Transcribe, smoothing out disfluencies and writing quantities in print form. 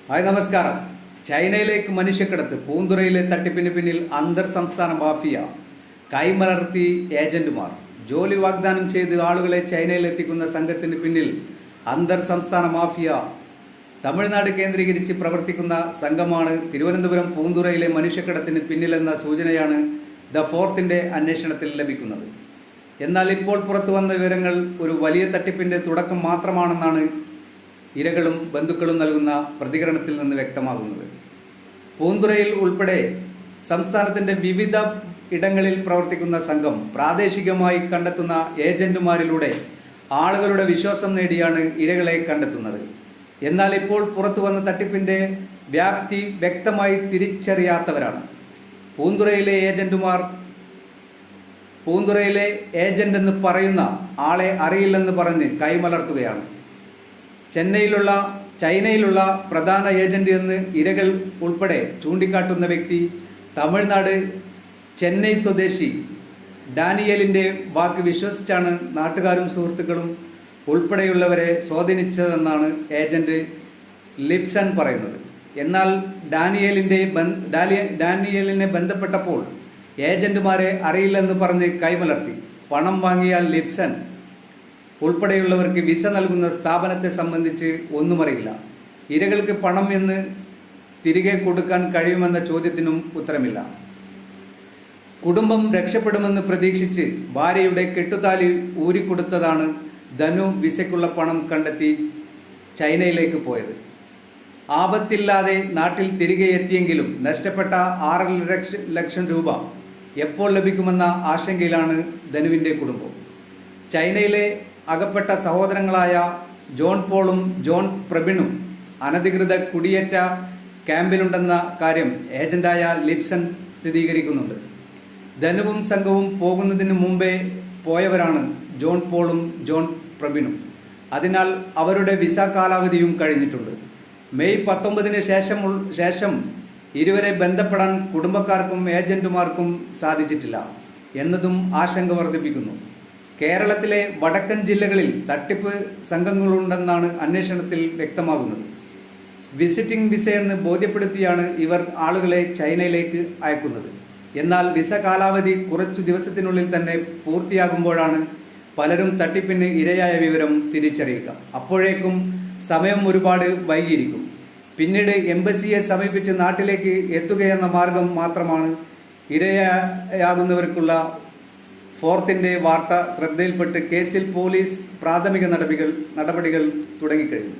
Hi നമസ്കാരം. ചൈനയിലേക്ക് മനുഷ്യക്കടത്ത്, പൂന്തുറയിലെ തട്ടിപ്പിന് പിന്നിൽ അന്തർ സംസ്ഥാന മാഫിയ, കൈമലർത്തി ഏജന്റുമാർ. ജോലി വാഗ്ദാനം ചെയ്ത് ആളുകളെ ചൈനയിൽ എത്തിക്കുന്ന സംഘത്തിന് പിന്നിൽ അന്തർ സംസ്ഥാന മാഫിയ, തമിഴ്നാട് കേന്ദ്രീകരിച്ച് പ്രവർത്തിക്കുന്ന സംഘമാണ് തിരുവനന്തപുരം പൂന്തുറയിലെ മനുഷ്യക്കടത്തിന് പിന്നിലെന്ന സൂചനയാണ് ദ ഫോർത്തിന്റെ അന്വേഷണത്തിൽ ലഭിക്കുന്നത്. എന്നാൽ ഇപ്പോൾ പുറത്തു വന്ന വിവരങ്ങൾ ഒരു വലിയ തട്ടിപ്പിന്റെ തുടക്കം മാത്രമാണെന്നാണ് ഇരകളും ബന്ധുക്കളും നൽകുന്ന പ്രതികരണത്തിൽ നിന്ന് വ്യക്തമാകുന്നത്. പൂന്തുറയിൽ ഉൾപ്പെടെ സംസ്ഥാനത്തിന്റെ വിവിധ ഇടങ്ങളിൽ പ്രവർത്തിക്കുന്ന സംഘം പ്രാദേശികമായി കണ്ടെത്തുന്ന ഏജന്റുമാരിലൂടെ ആളുകളുടെ വിശ്വാസം നേടിയാണ് ഇരകളെ കണ്ടെത്തുന്നത്. എന്നാൽ ഇപ്പോൾ പുറത്തു വന്ന തട്ടിപ്പിന്റെ വ്യാപ്തി വ്യക്തമായി തിരിച്ചറിയാത്തവരാണ്. പൂന്തുറയിലെ ഏജന്റ് എന്ന് പറയുന്ന ആളെ അറിയില്ലെന്ന് പറഞ്ഞ് കൈമലർത്തുകയാണ്. ചൈനയിലുള്ള പ്രധാന ഏജന്റ് എന്ന് ഇരകൾ ഉൾപ്പെടെ ചൂണ്ടിക്കാട്ടുന്ന വ്യക്തി തമിഴ്നാട് ചെന്നൈ സ്വദേശി ഡാനിയലിന്റെ വാക്ക് വിശ്വസിച്ചാണ് നാട്ടുകാരും സുഹൃത്തുക്കളും ഉൾപ്പെടെയുള്ളവരെ സ്വാധീനിച്ചതെന്നാണ് ഏജന്റ് ലിപ്സൺ പറയുന്നത്. എന്നാൽ ഡാനിയലിനെ ബന്ധപ്പെട്ടപ്പോൾ ഏജന്റുമാരെ അറിയില്ലെന്ന് പറഞ്ഞ് കൈമലർത്തി. പണം വാങ്ങിയാൽ ലിപ്സൺ ഉൾപ്പെടെയുള്ളവർക്ക് വിസ നൽകുന്ന സ്ഥാപനത്തെ സംബന്ധിച്ച് ഒന്നും അറിയില്ല. ഇരകൾക്ക് പണം എന്ന് തിരികെ കൊടുക്കാൻ കഴിയുമെന്ന ചോദ്യത്തിനും ഉത്തരമില്ല. കുടുംബം രക്ഷപ്പെടുമെന്ന് പ്രതീക്ഷിച്ച് ഭാര്യയുടെ കെട്ടുതാലി ഊരിക്കൊടുത്തതാണ് ധനു വിസയ്ക്കുള്ള പണം കണ്ടെത്തി ചൈനയിലേക്ക് പോയത്. ആപത്തില്ലാതെ നാട്ടിൽ തിരികെ എത്തിയെങ്കിലും നഷ്ടപ്പെട്ട 6 ലക്ഷം രൂപ എപ്പോൾ ലഭിക്കുമെന്ന ആശങ്കയിലാണ് ധനുവിന്റെ കുടുംബം. ചൈനയിലെ അകപ്പെട്ട സഹോദരങ്ങളായ ജോൺ പോളും ജോൺ പ്രബിണും അനധികൃത കുടിയേറ്റ ക്യാമ്പിലുണ്ടെന്ന കാര്യം ഏജന്റായ ലിപ്സൺ സ്ഥിരീകരിക്കുന്നുണ്ട്. ധനുവും സംഘവും പോകുന്നതിന് മുമ്പേ പോയവരാണ് ജോൺ പോളും ജോൺ പ്രബിണും. അതിനാൽ അവരുടെ വിസ കാലാവധിയും കഴിഞ്ഞിട്ടുണ്ട്. മെയ് 19 ശേഷം ഇരുവരെ ബന്ധപ്പെടാൻ കുടുംബക്കാർക്കും ഏജന്റുമാർക്കും സാധിച്ചിട്ടില്ല എന്നതും ആശങ്ക വർദ്ധിപ്പിക്കുന്നു. കേരളത്തിലെ വടക്കൻ ജില്ലകളിൽ തട്ടിപ്പ് സംഘങ്ങളുണ്ടെന്നാണ് അന്വേഷണത്തിൽ വ്യക്തമാകുന്നത്. വിസിറ്റിംഗ് വിസയെന്ന് ബോധ്യപ്പെടുത്തിയാണ് ഇവർ ആളുകളെ ചൈനയിലേക്ക് അയക്കുന്നത്. എന്നാൽ വിസ കാലാവധി കുറച്ചു ദിവസത്തിനുള്ളിൽ തന്നെ പൂർത്തിയാകുമ്പോഴാണ് പലരും തട്ടിപ്പിന് ഇരയായ വിവരം തിരിച്ചറിയുക. അപ്പോഴേക്കും സമയം ഒരുപാട് വൈകിയിരിക്കും. പിന്നീട് എംബസിയെ സമീപിച്ച് നാട്ടിലേക്ക് എത്തുകയെന്ന മാർഗം മാത്രമാണ് ഇരയാകുന്നവർക്കുള്ള. ഫോർത്തിന്റെ വാർത്ത ശ്രദ്ധയിൽപ്പെട്ട് കേസിൽ പോലീസ് പ്രാഥമിക നടപടികൾ തുടങ്ങിക്കഴിഞ്ഞു.